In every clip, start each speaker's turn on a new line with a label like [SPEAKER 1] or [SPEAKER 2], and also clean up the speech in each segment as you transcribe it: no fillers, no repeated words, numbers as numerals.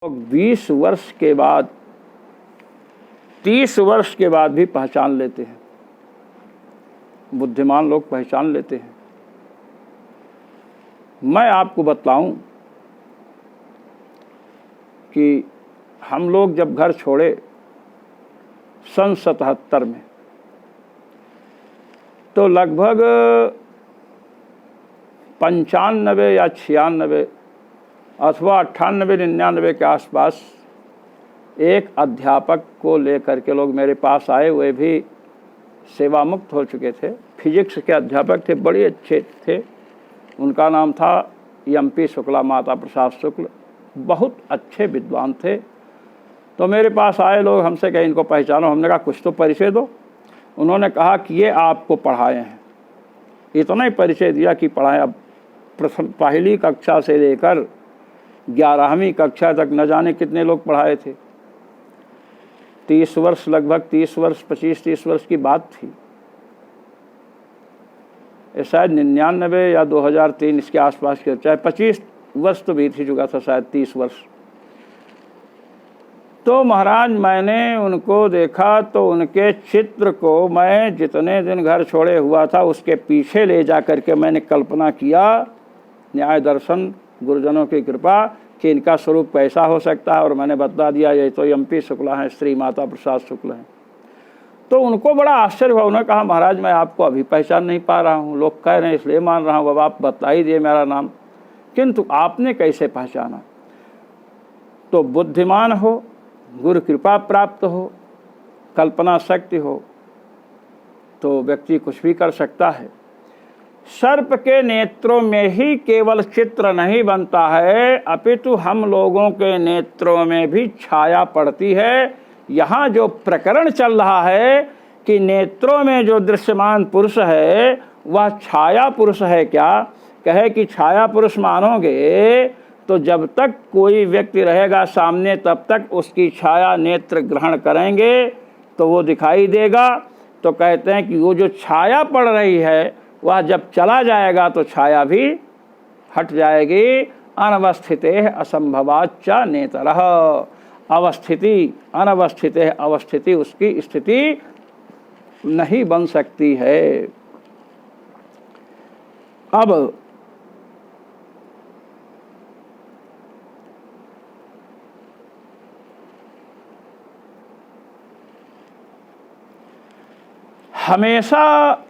[SPEAKER 1] 20 वर्ष के बाद 30 वर्ष के बाद भी पहचान लेते हैं। बुद्धिमान लोग पहचान लेते हैं। मैं आपको बताऊं कि हम लोग जब घर छोड़े सन 77 में, तो लगभग 95 या 96 अथवा 98-99 के आसपास एक अध्यापक को लेकर के लोग मेरे पास आए। वे भी सेवा मुक्त हो चुके थे, फिजिक्स के अध्यापक थे, बड़े अच्छे थे। उनका नाम था MP शुक्ला, माता प्रसाद शुक्ल, बहुत अच्छे विद्वान थे। तो मेरे पास आए लोग, हमसे कहे इनको पहचानो। हमने कहा कुछ तो परिचय दो। उन्होंने कहा कि ये आपको पढ़ाए हैं। इतना ही परिचय दिया कि पढ़ाए। अब पहली कक्षा से लेकर 11वीं कक्षा तक न जाने कितने लोग पढ़ाए थे। 30 वर्ष, लगभग 30 वर्ष, 25-30 वर्ष की बात थी। ये शायद 99 या 2003 इसके आसपास के, चाहे 25 वर्ष तो बीत ही चुका था, शायद 30 वर्ष। तो महाराज मैंने उनको देखा तो उनके चित्र को मैं जितने दिन घर छोड़े हुआ था उसके पीछे ले जा करके मैंने कल्पना किया, न्याय दर्शन गुरुजनों की कृपा, कि इनका स्वरूप कैसा हो सकता है। और मैंने बता दिया ये तो MP शुक्ला हैं, श्री माता प्रसाद शुक्ल हैं। तो उनको बड़ा आश्चर्य हुआ। उन्होंने कहा महाराज मैं आपको अभी पहचान नहीं पा रहा हूँ, लोग कह रहे हैं इसलिए मान रहा हूँ, अब आप बता ही दिए मेरा नाम, किंतु आपने कैसे पहचाना? तो बुद्धिमान हो, गुरु कृपा प्राप्त हो, कल्पना शक्ति हो, तो व्यक्ति कुछ भी कर सकता है। सर्प के नेत्रों में ही केवल चित्र नहीं बनता है, अपितु हम लोगों के नेत्रों में भी छाया पड़ती है। यहाँ जो प्रकरण चल रहा है कि नेत्रों में जो दृश्यमान पुरुष है वह छाया पुरुष है क्या? कहे कि छाया पुरुष मानोगे तो जब तक कोई व्यक्ति रहेगा सामने तब तक उसकी छाया नेत्र ग्रहण करेंगे तो वो दिखाई देगा। तो कहते हैं कि वो जो छाया पड़ रही है वह जब चला जाएगा तो छाया भी हट जाएगी। अनवस्थिते असंभवाच्च नेतरः, अवस्थिति अनवस्थिते अवस्थिति उसकी स्थिति नहीं बन सकती है। अब हमेशा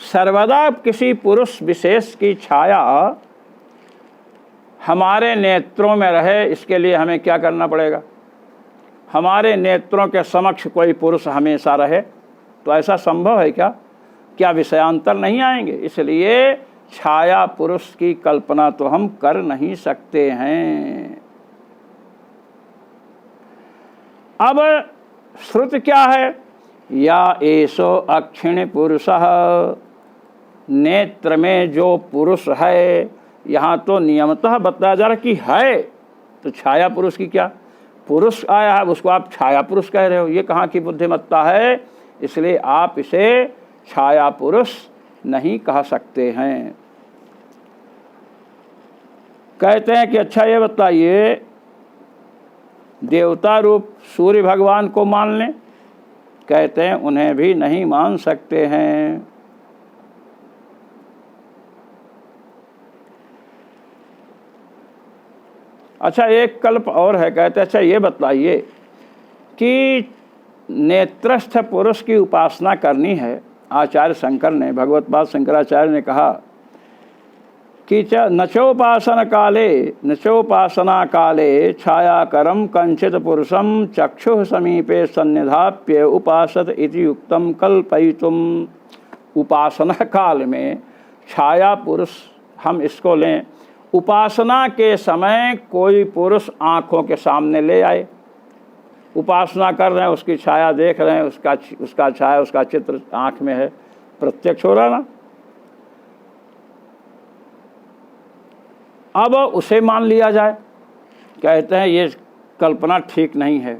[SPEAKER 1] सर्वदा किसी पुरुष विशेष की छाया हमारे नेत्रों में रहे, इसके लिए हमें क्या करना पड़ेगा? हमारे नेत्रों के समक्ष कोई पुरुष हमेशा रहे, तो ऐसा संभव है क्या? क्या विषयांतर नहीं आएंगे? इसलिए छाया पुरुष की कल्पना तो हम कर नहीं सकते हैं। अब श्रुति क्या है? या एसो अक्षिण पुरुषः, नेत्र में जो पुरुष है। यहाँ तो नियमतः बताया जा रहा कि है, तो छाया पुरुष की क्या? पुरुष आया है उसको आप छाया पुरुष कह रहे हो, ये कहाँ की बुद्धिमत्ता है? इसलिए आप इसे छाया पुरुष नहीं कह सकते हैं। कहते हैं कि अच्छा ये बताइए, देवता रूप सूर्य भगवान को मान लें? कहते हैं उन्हें भी नहीं मान सकते हैं। अच्छा एक कल्प और है। कहते हैं अच्छा ये बताइए कि नेत्रस्थ पुरुष की उपासना करनी है। आचार्य शंकर ने, भगवत्पाद शंकराचार्य ने कहा कि नचोपासना काले छायाकरम कंचित पुरुषम चक्षुः समीपे सन्निधाप्य उपासत इति युक्तम कल्पयितुम। उपासना काल में छाया पुरुष, हम इसको लें, उपासना के समय कोई पुरुष आँखों के सामने ले आए, उपासना कर रहे हैं, उसकी छाया देख रहे हैं, उसका छाया, उसका चित्र आँख में है, प्रत्यक्ष हो रहा ना। अब उसे मान लिया जाए? कहते हैं ये कल्पना ठीक नहीं है,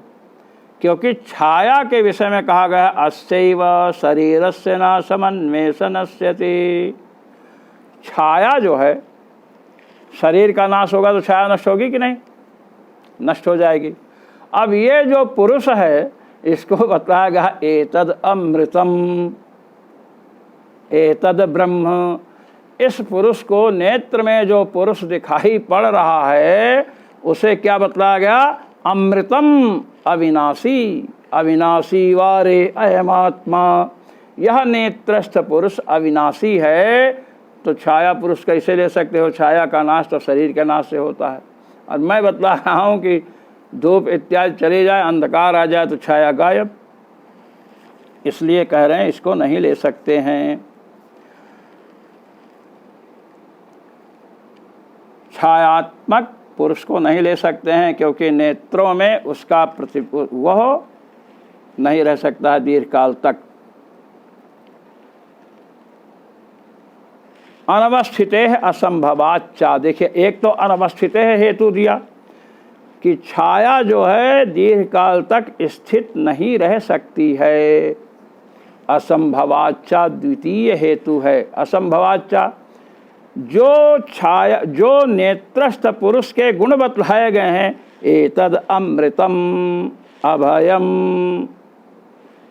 [SPEAKER 1] क्योंकि छाया के विषय में कहा गया अस्यैव शरीरस्य न समन्वेषं नश्यति। छाया जो है, शरीर का नाश होगा तो छाया नष्ट होगी कि नहीं? नष्ट हो जाएगी। अब ये जो पुरुष है इसको बताया गया एतद अमृतम एतद ब्रह्म। इस पुरुष को, नेत्र में जो पुरुष दिखाई पड़ रहा है उसे क्या बतलाया गया? अमृतम, अविनाशी। अविनाशी वारे अयमात्मा। यह नेत्रस्थ पुरुष अविनाशी है। तो छाया पुरुष कैसे ले सकते हो? छाया का नाश तो शरीर के नाश से होता है। और मैं बतला रहा हूँ कि धूप इत्यादि चले जाए, अंधकार आ जाए तो छाया गायब। इसलिए कह रहे हैं इसको नहीं ले सकते हैं। छायात्मक पुरुष को नहीं ले सकते हैं क्योंकि नेत्रों में उसका वह नहीं रह सकता है दीर्घ काल तक। अनवस्थित है असंभवाच्चा। देखिए, एक तो अनवस्थित है हेतु दिया कि छाया जो है दीर्घ काल तक स्थित नहीं रह सकती है। असंभवाच्चा द्वितीय हेतु है। असंभवाच्चा, जो छाया, जो नेत्रस्थ पुरुष के गुण बतलाए गए हैं, एतद अमृतम अभयम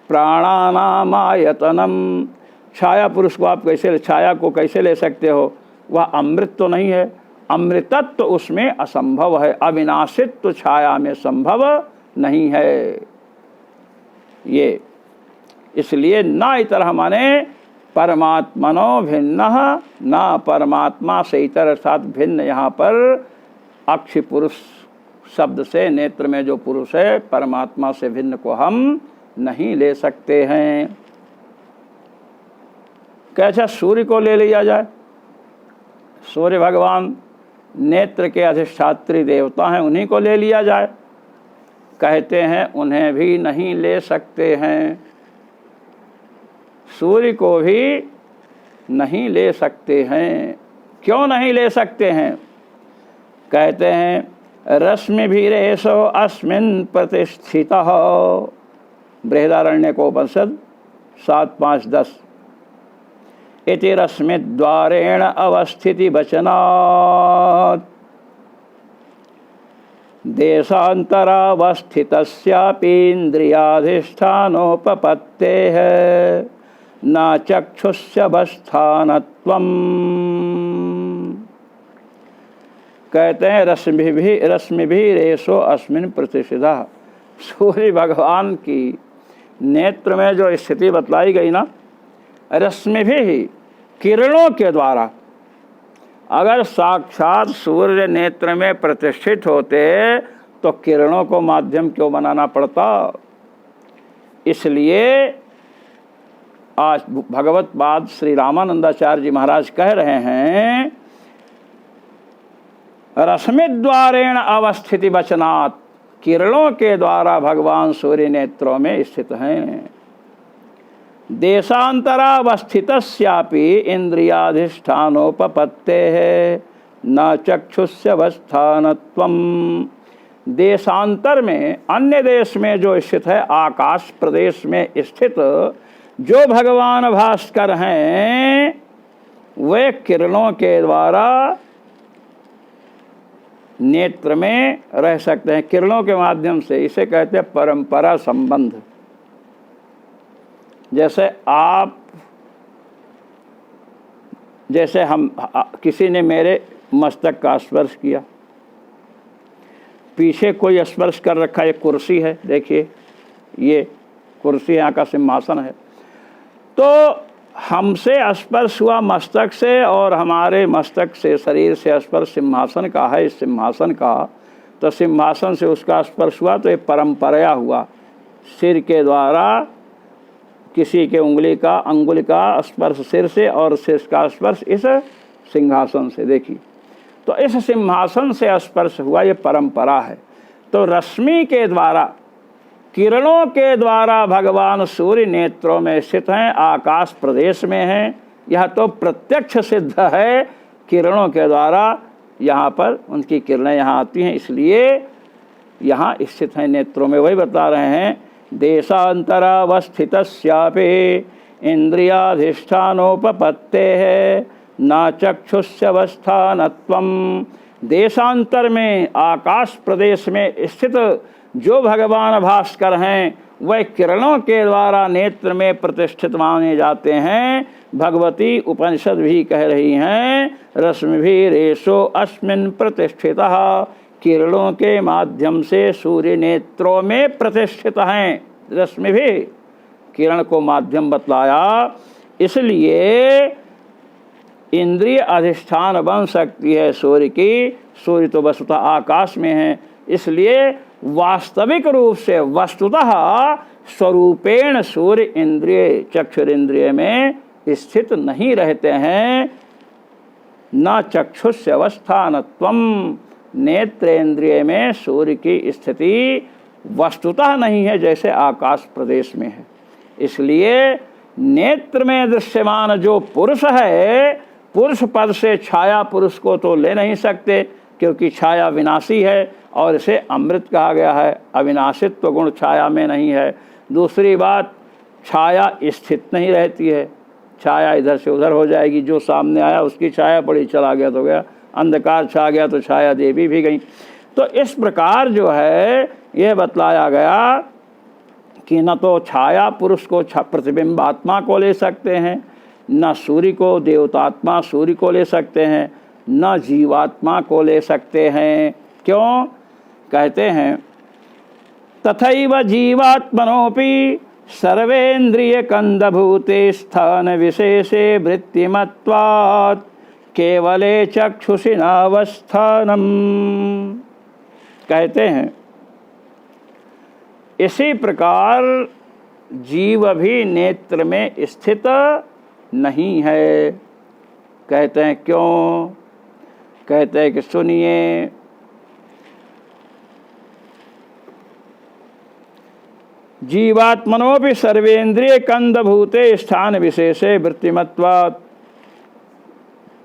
[SPEAKER 1] प्राणानामायतनम। छाया पुरुष को आप कैसे, छाया को कैसे ले सकते हो? वह अमृत तो नहीं है। अमृतत्व तो उसमें असंभव है। अविनाशित्व तो छाया में संभव नहीं है। ये इसलिए ना इतर माने परमात्मनो भिन्न, ना परमात्मा से इतर अर्थात भिन्न। यहाँ पर अक्षि पुरुष शब्द से नेत्र में जो पुरुष है परमात्मा से भिन्न को हम नहीं ले सकते हैं। कैसा सूर्य को ले लिया जाए? सूर्य भगवान नेत्र के अधिष्ठात्री देवता हैं, उन्हीं को ले लिया जाए। कहते हैं उन्हें भी नहीं ले सकते हैं। सूर्य को भी नहीं ले सकते हैं। क्यों नहीं ले सकते हैं? कहते हैं रश्मिभिरेषो अस्मिन् प्रतिष्ठितः। बृहदारण्यकोपनिषद 7:5-10। इति रश्मिद्वारेण अवस्थिति वचनात् देशान्तरावस्थितस्यापीन्द्रियाधिष्ठानोपपत्तेः न चक्षुष्यवस्थानत्वम्। कहते हैं रश्मिभिरेषो अस्मिन् प्रतिष्ठितः। सूर्य भगवान की नेत्र में जो स्थिति बतलाई गई ना, रश्मि भी किरणों के द्वारा। अगर साक्षात सूर्य नेत्र में प्रतिष्ठित होते तो किरणों को माध्यम क्यों बनाना पड़ता? इसलिए आज भगवतपाद श्री रामानंदाचार्य जी महाराज कह रहे हैं रश्मिद्वारेण अवस्थिति वचनात्। किरणों के द्वारा भगवान सूर्य नेत्रों में स्थित हैं। देशान्तरावस्थितस्यापि इंद्रियाधिष्ठानोपपत्तेः न चक्षुष्यवस्थानत्वम्। देशांतर में, अन्य देश में जो स्थित है, आकाश प्रदेश में स्थित जो भगवान भास्कर हैं, वे किरणों के द्वारा नेत्र में रह सकते हैं। किरणों के माध्यम से, इसे कहते हैं परंपरा संबंध। जैसे हम किसी ने मेरे मस्तक का स्पर्श किया, पीछे कोई स्पर्श कर रखा है, कुर्सी है, देखिए ये कुर्सी यहाँ का सिंहासन है, तो हमसे स्पर्श हुआ मस्तक से और हमारे मस्तक से, शरीर से स्पर्श सिंहासन का है। इस सिंहासन का तो सिंहासन से उसका स्पर्श हुआ तो ये परंपरा हुआ। सिर के द्वारा किसी के अंगुली का स्पर्श सिर से और सिर का स्पर्श इस सिंहासन से। देखिए, तो इस सिंहासन से स्पर्श हुआ, ये परंपरा है। तो रश्मि के द्वारा, किरणों के द्वारा भगवान सूर्य नेत्रों में स्थित हैं, आकाश प्रदेश में हैं। यह तो प्रत्यक्ष सिद्ध है। किरणों के द्वारा यहाँ पर उनकी किरणें यहाँ आती हैं, इसलिए यहाँ स्थित हैं नेत्रों में। वही बता रहे हैं देशान्तरावस्थितस्यापि इंद्रियाधिष्ठानोपपत्तेः न चक्षुष्यवस्थानत्वम् देशांतर में आकाश प्रदेश में स्थित जो भगवान भास्कर हैं वह किरणों के द्वारा नेत्र में प्रतिष्ठित माने जाते हैं। भगवती उपनिषद भी कह रही हैं रश्मिभिरेषो अस्मिन् प्रतिष्ठितः, किरणों के माध्यम से सूर्य नेत्रों में प्रतिष्ठित हैं। रश्मि भी किरण को माध्यम बतलाया, इसलिए इंद्रिय अधिष्ठान बन सकती है सूर्य की। सूर्य तो वस्तुतः आकाश में है, इसलिए वास्तविक रूप से वस्तुतः स्वरूपेण सूर्य इंद्रिय चक्षुरिंद्रिय में स्थित नहीं रहते हैं। न चक्षुष्य अवस्थानत्वम, नेत्रेंद्रिय में सूर्य की स्थिति वस्तुतः नहीं है जैसे आकाश प्रदेश में है। इसलिए नेत्र में दृश्यमान जो पुरुष है, पुरुष पद से छाया पुरुष को तो ले नहीं सकते, क्योंकि छाया विनाशी है और इसे अमृत कहा गया है। अविनाशित्व गुण छाया में नहीं है। दूसरी बात, छाया स्थित नहीं रहती है, छाया इधर से उधर हो जाएगी। जो सामने आया उसकी छाया पड़ी, चला गया तो गया, अंधकार छा गया तो छाया देवी भी गई। तो इस प्रकार जो है यह बतलाया गया कि न तो छाया पुरुष को प्रतिबिंब आत्मा को ले सकते हैं, न सूर्य को देवतात्मा सूर्य को ले सकते हैं, न जीवात्मा को ले सकते हैं। क्यों? कहते हैं तथैव जीवात्मनोपि सर्वेन्द्रिय कंदभूते स्थान विशेषे वृत्तिमत्वात् केवले चक्षुषि नावस्थानम। कहते हैं इसी प्रकार जीव भी नेत्र में स्थित नहीं है। कहते हैं क्यों? कहते हैं कि सुनिए, जीवात्मनोपि सर्वेन्द्रिय कंदभूते स्थान विशेषे वृत्तिमत्वात्,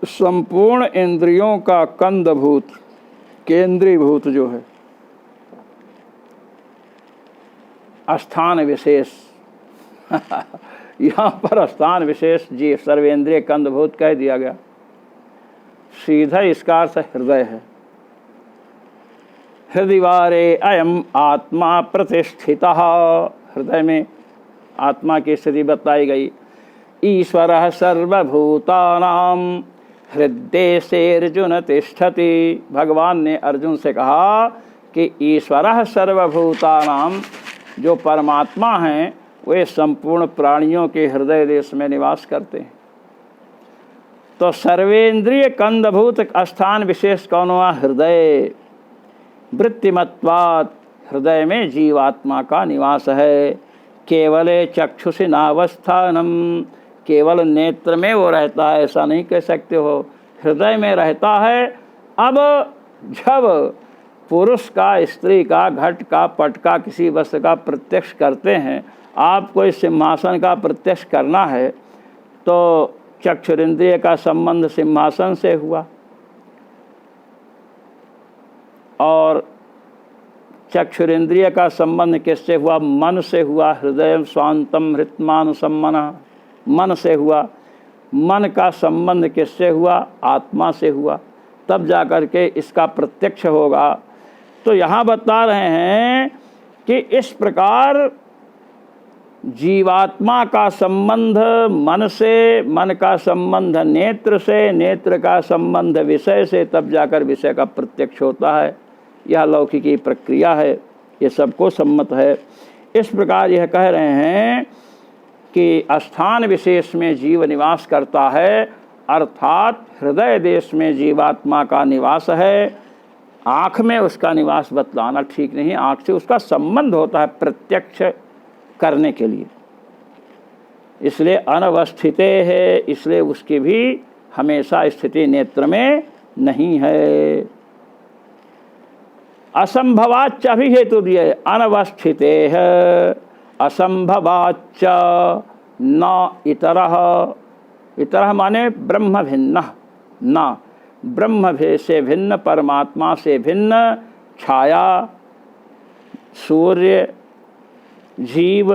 [SPEAKER 1] संपूर्ण इंद्रियों का कंदभूत केंद्रीभूत जो है स्थान विशेष यहाँ पर स्थान विशेष जी सर्वेंद्रिय कंदभूत कह दिया गया। सीधा इसका अर्थ हृदय है। हृदयवारे अयम आत्मा प्रतिष्ठितः, हृदय में आत्मा की स्थिति बताई गई। ईश्वरः सर्वभूतानां हृदयेर्जुन तिष्ठति, भगवान ने अर्जुन से कहा कि ईश्वरः सर्वभूतानां, जो परमात्मा हैं वे संपूर्ण प्राणियों के हृदय देश में निवास करते हैं। तो सर्वेंद्रिय कंदभूत स्थान विशेष कौन हुआ? हृदय। वृत्तिमत्वात्, हृदय में जीवात्मा का निवास है। केवले चक्षुषि नावस्थानम, केवल नेत्र में वो रहता है ऐसा नहीं कह सकते हो, हृदय में रहता है। अब जब पुरुष का, स्त्री का, घट का, पट का, किसी वस्तु का प्रत्यक्ष करते हैं, आपको इस सिंहासन का प्रत्यक्ष करना है तो चक्षुरिंद्रिय का संबंध सिंहासन से हुआ और चक्षुरिंद्रिय का संबंध किससे हुआ? मन से हुआ। हृदय स्वांतम हृत्मानुसम्मनः, मन से हुआ। मन का संबंध किससे हुआ? आत्मा से हुआ। तब जाकर के इसका प्रत्यक्ष होगा। तो यहाँ बता रहे हैं कि इस प्रकार जीवात्मा का संबंध मन से, मन का संबंध नेत्र से, नेत्र का संबंध विषय से, तब जाकर विषय का प्रत्यक्ष होता है। यह लौकिकी प्रक्रिया है, ये सबको सम्मत है। इस प्रकार यह कह रहे हैं कि स्थान विशेष में जीव निवास करता है, अर्थात हृदय देश में जीवात्मा का निवास है। आँख में उसका निवास बतलाना ठीक नहीं, आँख से उसका संबंध होता है प्रत्यक्ष करने के लिए, इसलिए अनवस्थिते है, इसलिए उसकी भी हमेशा स्थिति नेत्र में नहीं है। असंभवाच्च भी हेतु दिए, अनवस्थिते है असंभवाच्च न इतरः, इतरः माने ब्रह्म भिन्न, न ब्रह्म से भिन्न, परमात्मा से भिन्न छाया, सूर्य, जीव,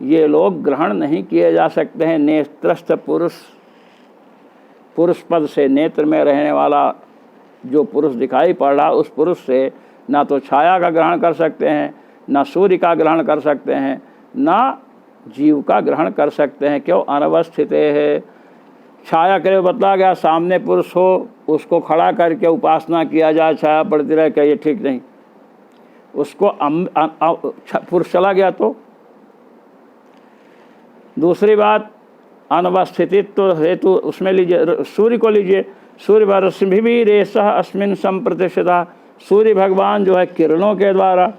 [SPEAKER 1] ये लोग ग्रहण नहीं किए जा सकते हैं। नेत्रस्थ पुरुष, पुरुष पद से नेत्र में रहने वाला जो पुरुष दिखाई पड़ रहा उस पुरुष से ना तो छाया का ग्रहण कर सकते हैं, ना सूर्य का ग्रहण कर सकते हैं, ना जीव का ग्रहण कर सकते हैं। क्यों? अनवस्थित है। छाया करे बतला गया, सामने पुरुष हो उसको खड़ा करके उपासना किया जाए, छाया पड़ती रहे, क्या ये ठीक नहीं? उसको पुरुष चला गया तो। दूसरी बात, अनवस्थितित्व हेतु उसमें लीजिए, सूर्य को लीजिए, सूर्य रश्मि भी रेसह अस्मिन संप्रतिष्ठिता, सूर्य भगवान जो है किरणों के द्वारा,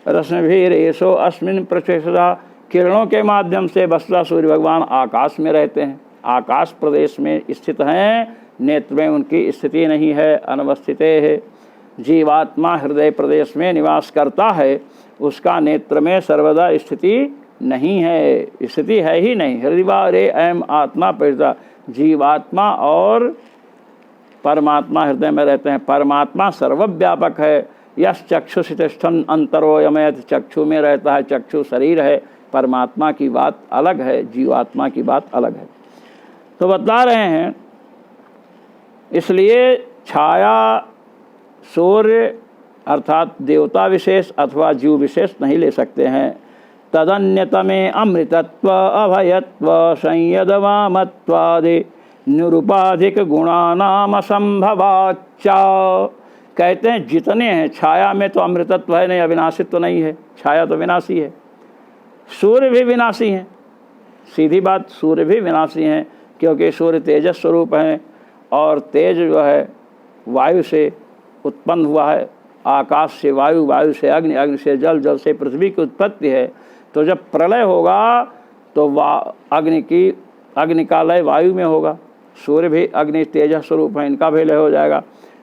[SPEAKER 1] रश्मि भी रेसो अस्मिन प्रतिष्ठिता, किरणों के माध्यम से वस्तुतः सूर्य भगवान आकाश में रहते हैं, आकाश प्रदेश में स्थित हैं, नेत्र में उनकी स्थिति नहीं है, अनवस्थित है। जीवात्मा हृदय प्रदेश में निवास करता है, उसका नेत्र में सर्वदा स्थिति नहीं है, स्थिति है ही नहीं। हृदय रे एम आत्मा पैदा, जीवात्मा और परमात्मा हृदय में रहते हैं। परमात्मा सर्वव्यापक है। यश चक्षुषि तिष्ठन् अंतरो यमयत्, चक्षु में रहता है, चक्षु शरीर है। परमात्मा की बात अलग है, जीवात्मा की बात अलग है। तो बता रहे हैं, इसलिए छाया सूर्य अर्थात देवता विशेष अथवा जीव विशेष नहीं ले सकते हैं। तदन्यतमे अमृतत्व अभयत्व संयदवामत्वादि निरुपाधिक गुणानाम असंभवाच्चा। कहते हैं जितने हैं, छाया में तो अमृतत्व है नहीं, अविनाशित्व तो नहीं है, छाया तो विनाशी है। सूर्य भी विनाशी हैं, सीधी बात, सूर्य भी विनाशी हैं, क्योंकि सूर्य तेजस स्वरूप हैं और तेज जो है वायु से उत्पन्न हुआ है, आकाश से वायु, वायु से अग्नि, अग्नि से जल, जल से पृथ्वी की उत्पत्ति है। तो जब प्रलय होगा तो अग्नि का लय वायु में होगा, सूर्य भी अग्नि तेजस स्वरूप है, इनका भी लय हो जाएगा।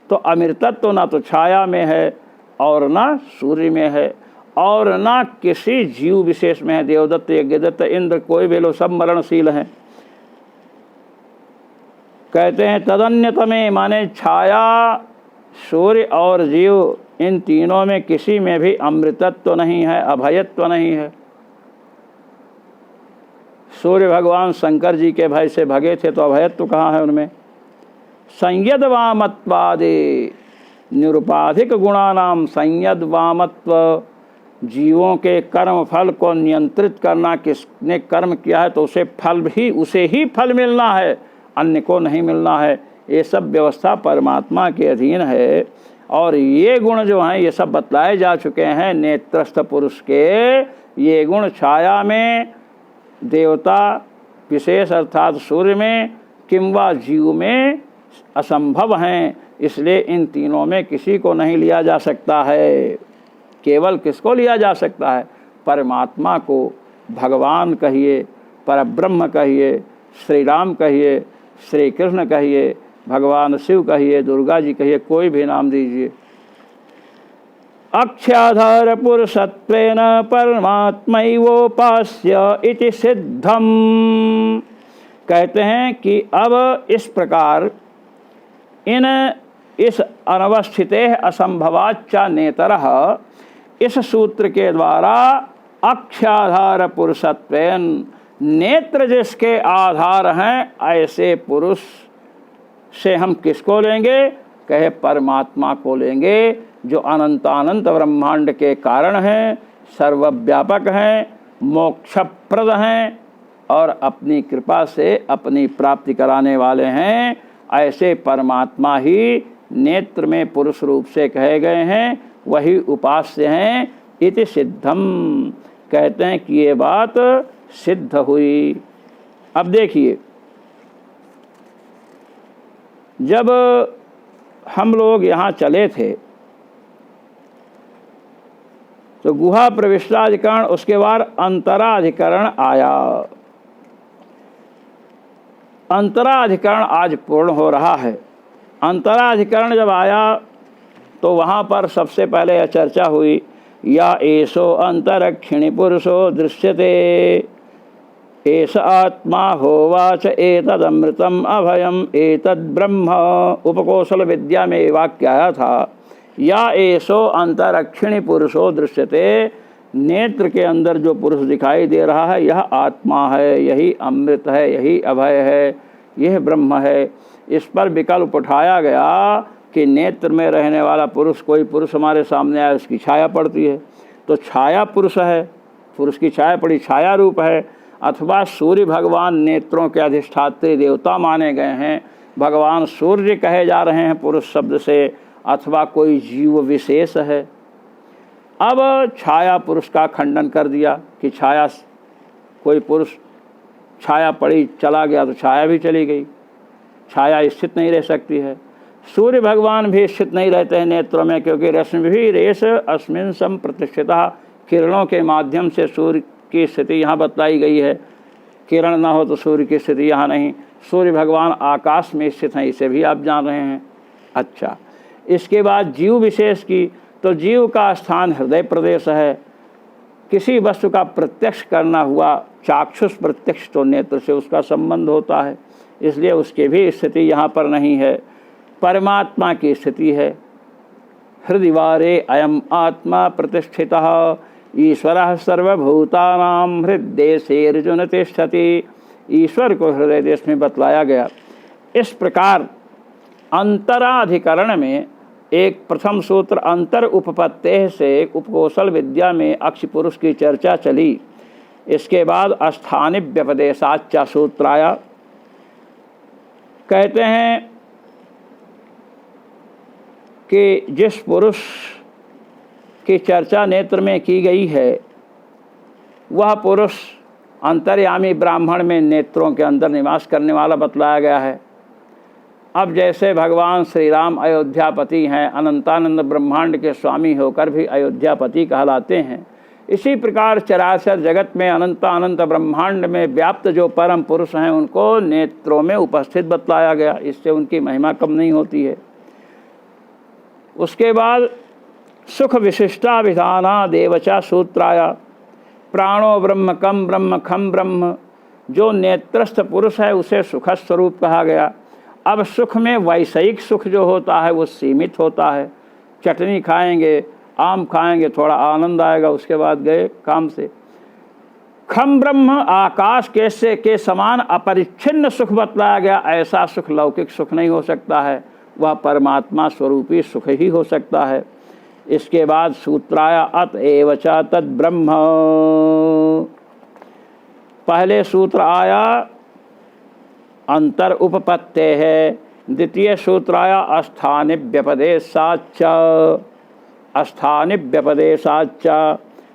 [SPEAKER 1] तो अमृतत्व तो ना तो छाया में है और ना सूर्य में है और ना किसी जीव विशेष में है। देवदत्त, यज्ञदत्त, इंद्र, कोई भी लोग सब मरणशील हैं। कहते हैं तदन्यतमे माने छाया, सूर्य और जीव, इन तीनों में किसी में भी अमृतत्व नहीं है, अभयत्व नहीं है। सूर्य भगवान शंकर जी के भय से भगे थे, तो अभयत्व कहाँ है उनमें? संयदवामत्वादि निरुपाधिक गुणानाम, संयदवामत्व, जीवों के कर्म फल को नियंत्रित करना। किसने कर्म किया है तो उसे फल भी, उसे ही फल मिलना है, अन्य को नहीं मिलना है। ये सब व्यवस्था परमात्मा के अधीन है। और ये गुण जो हैं ये सब बतलाए जा चुके हैं नेत्रस्थ पुरुष के। ये गुण छाया में, देवता विशेष अर्थात सूर्य में, किंवा जीव में असंभव हैं। इसलिए इन तीनों में किसी को नहीं लिया जा सकता है। केवल किसको लिया जा सकता है? परमात्मा को। भगवान कहिए, परब्रह्म कहिए, श्री राम कहिए, श्री कृष्ण कहिए, भगवान शिव कहिए, दुर्गा जी कहिए, कोई भी नाम दीजिए। अक्षाधार पुरुषत्वेन परमात्मैवोपास्य इति सिद्धम। कहते हैं कि अब इस प्रकार इस अनवस्थिते असंभवाच्चा नेतरः, इस सूत्र के द्वारा अक्षाधार पुरुषत्वेन, नेत्र जिसके आधार हैं, ऐसे पुरुष से हम किसको लेंगे? कहे परमात्मा को लेंगे, जो अनंतानंत ब्रह्मांड के कारण हैं, सर्वव्यापक हैं, मोक्षप्रद हैं और अपनी कृपा से अपनी प्राप्ति कराने वाले हैं। ऐसे परमात्मा ही नेत्र में पुरुष रूप से कहे गए हैं, वही उपास्य हैं। इति सिद्धम, कहते हैं कि ये बात सिद्ध हुई। अब देखिए, जब हम लोग यहाँ चले थे तो गुहा प्रविष्टाधिकरण, उसके बाद अंतराधिकरण आया। अंतराधिकरण आज पूर्ण हो रहा है। अंतराधिकरण जब आया तो वहाँ पर सबसे पहले यह चर्चा हुई, या एषो अंतरक्षिणी पुरुषो दृश्यते, एष आत्मा होवाच एतदमृतम अभयम एतद ब्रह्म। उपकौशल विद्या में ये वाक्य आया था, या एषो अंतरक्षिणी पुरुषो दृश्यते, नेत्र के अंदर जो पुरुष दिखाई दे रहा है यह आत्मा है, यही अमृत है, यही अभय है, यह ब्रह्म है। इस पर विकल्प उठाया गया कि नेत्र में रहने वाला पुरुष, कोई पुरुष हमारे सामने आए उसकी छाया पड़ती है, तो छाया पुरुष है, पुरुष की छाया पड़ी, छाया रूप है। अथवा सूर्य भगवान नेत्रों के अधिष्ठात्री देवता माने गए हैं, भगवान सूर्य कहे जा रहे हैं पुरुष शब्द से, अथवा कोई जीव विशेष है। अब छाया पुरुष का खंडन कर दिया कि छाया, कोई पुरुष छाया पड़ी चला गया तो छाया भी चली गई, छाया स्थित नहीं रह सकती है। सूर्य भगवान भी स्थित नहीं रहते हैं नेत्रों में, क्योंकि रश्मि भी रेश अस्मिन संप्रतिष्ठिता, किरणों के माध्यम से सूर्य की स्थिति यहाँ बतलाई गई है। किरण ना हो तो सूर्य की स्थिति यहाँ नहीं। सूर्य भगवान आकाश में स्थित हैं, इसे भी आप जान रहे हैं। अच्छा, इसके बाद जीव विशेष की, तो जीव का स्थान हृदय प्रदेश है। किसी वस्तु का प्रत्यक्ष करना हुआ, चाक्षुष प्रत्यक्ष तो नेत्र से उसका संबंध होता है, इसलिए उसकी भी स्थिति यहाँ पर नहीं है। परमात्मा की स्थिति है। हृदिवारे अयम आत्मा प्रतिष्ठितः ईश्वरः सर्वभूतानां हृद्देशेर्जुन तिष्ठति। ईश्वर को हृदय देश में बतलाया गया। इस प्रकार अंतराधिकरण में एक प्रथम सूत्र अंतर उपपत्तेः से उपकोशल विद्या में अक्ष पुरुष की चर्चा चली। इसके बाद अस्थानि व्यपदेशाच्च सूत्र आया। कहते हैं कि जिस पुरुष की चर्चा नेत्र में की गई है, वह पुरुष अंतर्यामी ब्राह्मण में नेत्रों के अंदर निवास करने वाला बतलाया गया है। अब जैसे भगवान श्री राम अयोध्यापति हैं, अनंतानंद ब्रह्मांड के स्वामी होकर भी अयोध्यापति कहलाते हैं, इसी प्रकार चराचर जगत में अनंत ब्रह्मांड में व्याप्त जो परम पुरुष हैं उनको नेत्रों में उपस्थित बतलाया गया। इससे उनकी महिमा कम नहीं होती है। उसके बाद सुख विशिष्टाभिधाना देवचा सूत्राया। प्राणो ब्रह्म कम ब्रह्म खम ब्रह्म, जो नेत्रस्थ पुरुष है उसे सुख स्वरूप कहा गया। अब सुख में वैषयिक सुख जो होता है वो सीमित होता है। चटनी खाएंगे, आम खाएंगे, थोड़ा आनंद आएगा, उसके बाद गए काम से। खम ब्रह्म आकाश कैसे के समान अपरिच्छिन्न सुख बतलाया गया। ऐसा सुख लौकिक सुख नहीं हो सकता है, वह परमात्मा स्वरूपी सुख ही हो सकता है। इसके बाद सूत्राया अतएव च तद ब्रह्म। पहले सूत्र आया अंतर उपपत्ते है, द्वितीय सूत्र आया अस्थानि व्यपदेशाच्च, अस्थानि व्यपदेशाच्च।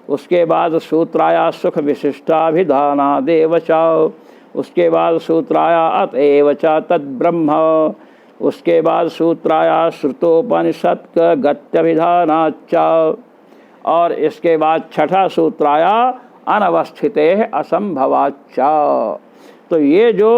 [SPEAKER 1] उसके बाद सूत्र आया सुख विशिष्टाभिधानादेव च। उसके बाद सूत्र आया अतएव च तद ब्रह्म। उसके बाद सूत्र आया श्रुतोपनिषद का गत्यभिधानाच्च। और इसके बाद छठा सूत्र आया अनवस्थिते असंभवाच्च। तो ये जो